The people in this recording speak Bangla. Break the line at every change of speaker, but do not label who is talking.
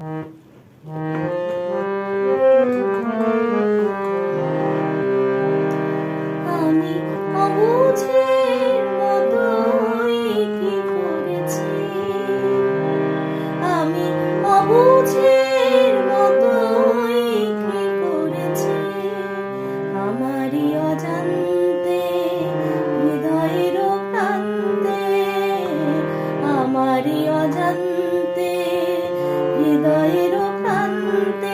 আমি অবুঝের মতোই কি করেছি, আমি অবুঝের মতোই কি করেছি, আমারই অজান্তে হৃদয়ের প্রান্তে, আমারই অজান্তে হৃদয়ের প্রান্তে